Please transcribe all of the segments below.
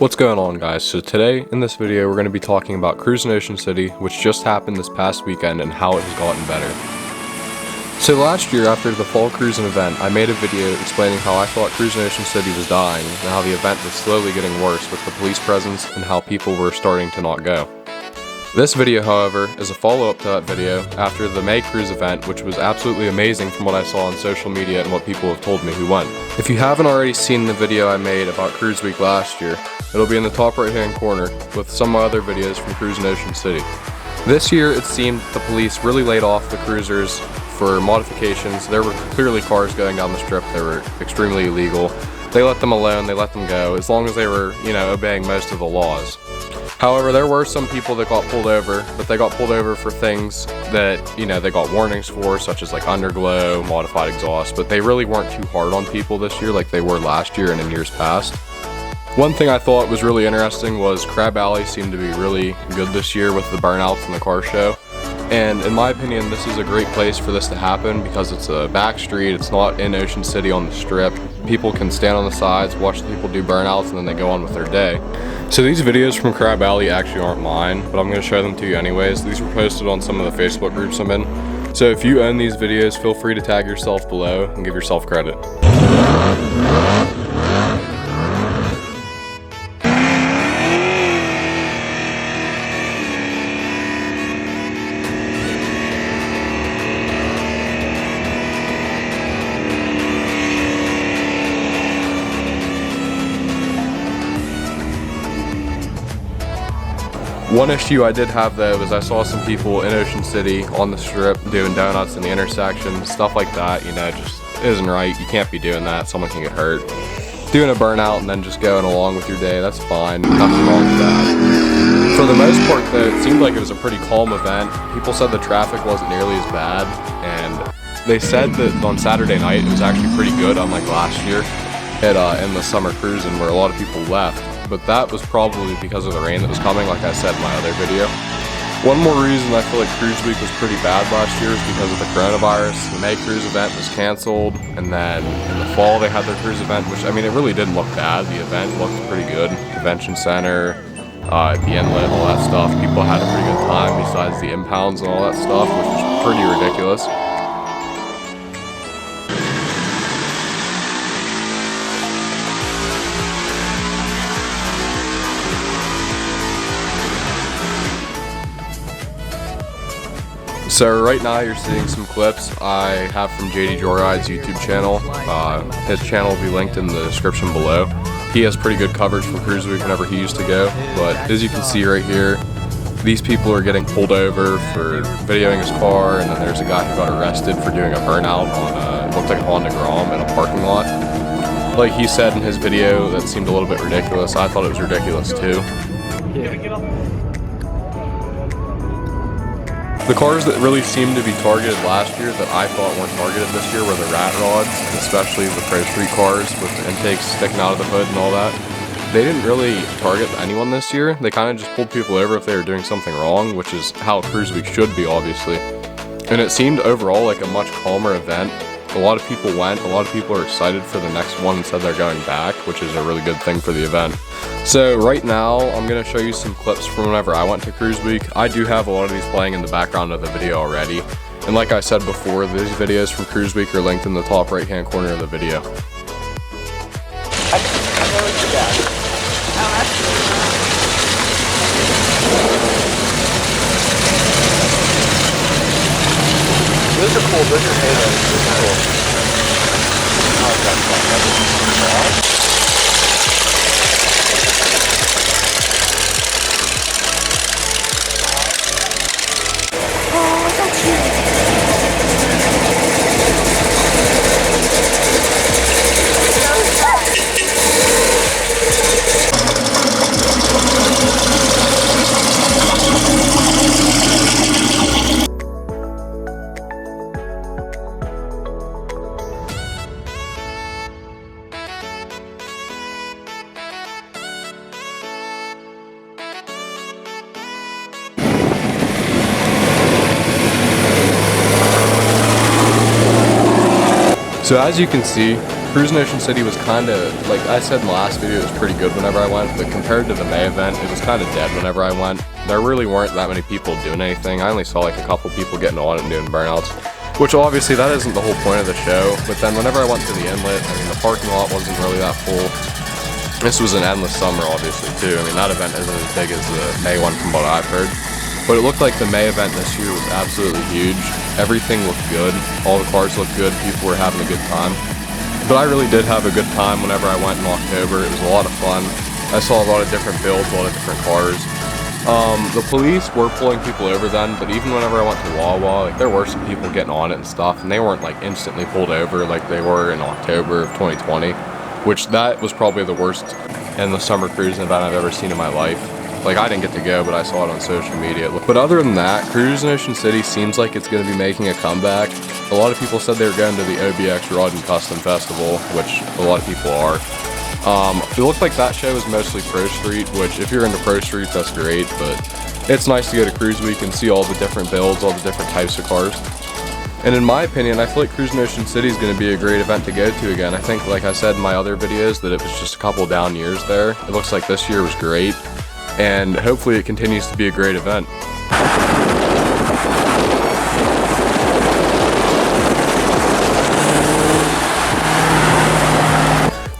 What's going on, guys? So today in this video we're going to be talking about Cruisin Ocean City, which just happened this past weekend, and how it has gotten better. So last year after the fall Cruisin event, I made a video explaining how I thought Cruisin Ocean City was dying and how the event was slowly getting worse with the police presence and how people were starting to not go. This video, however, is a follow-up to that video after the May cruise event, which was absolutely amazing from what I saw on social media and what people have told me who went. If you haven't already seen the video I made about Cruise Week last year, it'll be in the top right hand corner with some other videos from Cruisin Ocean City. This year it seemed the police really laid off the cruisers for modifications. There were clearly cars going down the strip that were extremely illegal. They let them alone, they let them go, as long as they were, obeying most of the laws. However, there were some people that got pulled over, but they got pulled over for things that, they got warnings for, such as like underglow, modified exhaust, but they really weren't too hard on people this year like they were last year and in years past. One thing I thought was really interesting was Crab Alley seemed to be really good this year with the burnouts and the car show. And in my opinion, this is a great place for this to happen because it's a back street, it's not in Ocean City on the strip. People can stand on the sides, watch the people do burnouts, and then they go on with their day. So these videos from Crab Alley actually aren't mine, but I'm going to show them to you anyways. These were posted on some of the Facebook groups I'm in. So if you own these videos, feel free to tag yourself below and give yourself credit. One issue I did have though was I saw some people in Ocean City on the strip doing donuts in the intersection, stuff like that, just isn't right. You can't be doing that, someone can get hurt. Doing a burnout and then just going along with your day, that's fine, nothing wrong with that. For the most part though, it seemed like it was a pretty calm event. People said the traffic wasn't nearly as bad, and they said that on Saturday night it was actually pretty good, unlike last year in the summer cruising where a lot of people left. But that was probably because of the rain that was coming, like I said in my other video. One more reason I feel like Cruise Week was pretty bad last year is because of the coronavirus. The May cruise event was canceled, and then in the fall they had their cruise event, which, it really didn't look bad. The event looked pretty good. Convention center, the inlet, all that stuff. People had a pretty good time besides the impounds and all that stuff, which was pretty ridiculous. So right now you're seeing some clips I have from JD Joyride's YouTube channel. His channel will be linked in the description below. He has pretty good coverage from Cruise Week whenever he used to go, but as you can see right here, these people are getting pulled over for videoing his car, and then there's a guy who got arrested for doing a burnout on looked like a Honda Grom in a parking lot. Like he said in his video, that seemed a little bit ridiculous. I thought it was ridiculous too. The cars that really seemed to be targeted last year that I thought weren't targeted this year were the rat rods, especially the Pro Street cars with the intakes sticking out of the hood and all that. They didn't really target anyone this year. They kind of just pulled people over if they were doing something wrong, which is how Cruise Week should be, obviously. And it seemed overall like a much calmer event. A lot of people went, a lot of people are excited for the next one and said they're going back, which is a really good thing for the event. So right now, I'm going to show you some clips from whenever I went to Cruise Week. I do have a lot of these playing in the background of the video already. And like I said before, these videos from Cruise Week are linked in the top right hand corner of the video. Those are cool, those are halos, those are cool. So as you can see, Cruisin Ocean City was kind of, like I said in the last video, it was pretty good whenever I went, but compared to the May event, it was kind of dead whenever I went. There really weren't that many people doing anything. I only saw like a couple people getting on it and doing burnouts, which obviously that isn't the whole point of the show. But then whenever I went to the inlet, I mean, the parking lot wasn't really that full. This was an endless summer, obviously, too. I mean, that event isn't as big as the May one from what I've heard. But it looked like the May event this year was absolutely huge. Everything looked good. All the cars looked good. People were having a good time. But I really did have a good time whenever I went in October. It was a lot of fun. I saw a lot of different builds, a lot of different cars. The police were pulling people over then, but even whenever I went to Wawa, like, there were some people getting on it and stuff, and they weren't like instantly pulled over like they were in October of 2020, which that was probably the worst in the summer cruising event I've ever seen in my life. Like, I didn't get to go, but I saw it on social media. But other than that, Cruisin Ocean City seems like it's going to be making a comeback. A lot of people said they were going to the OBX Rod and Custom Festival, which a lot of people are. It looked like that show was mostly Pro Street, which if you're into Pro Street, that's great, but it's nice to go to Cruise Week and see all the different builds, all the different types of cars. And in my opinion, I feel like Cruisin Ocean City is going to be a great event to go to again. I think, like I said in my other videos, that it was just a couple down years there. It looks like this year was great, and hopefully it continues to be a great event.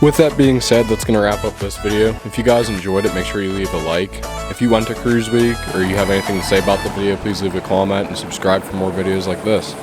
With that being said, that's going to wrap up this video. If you guys enjoyed it, make sure you leave a like. If you went to Cruise Week or you have anything to say about the video, please leave a comment and subscribe for more videos like this.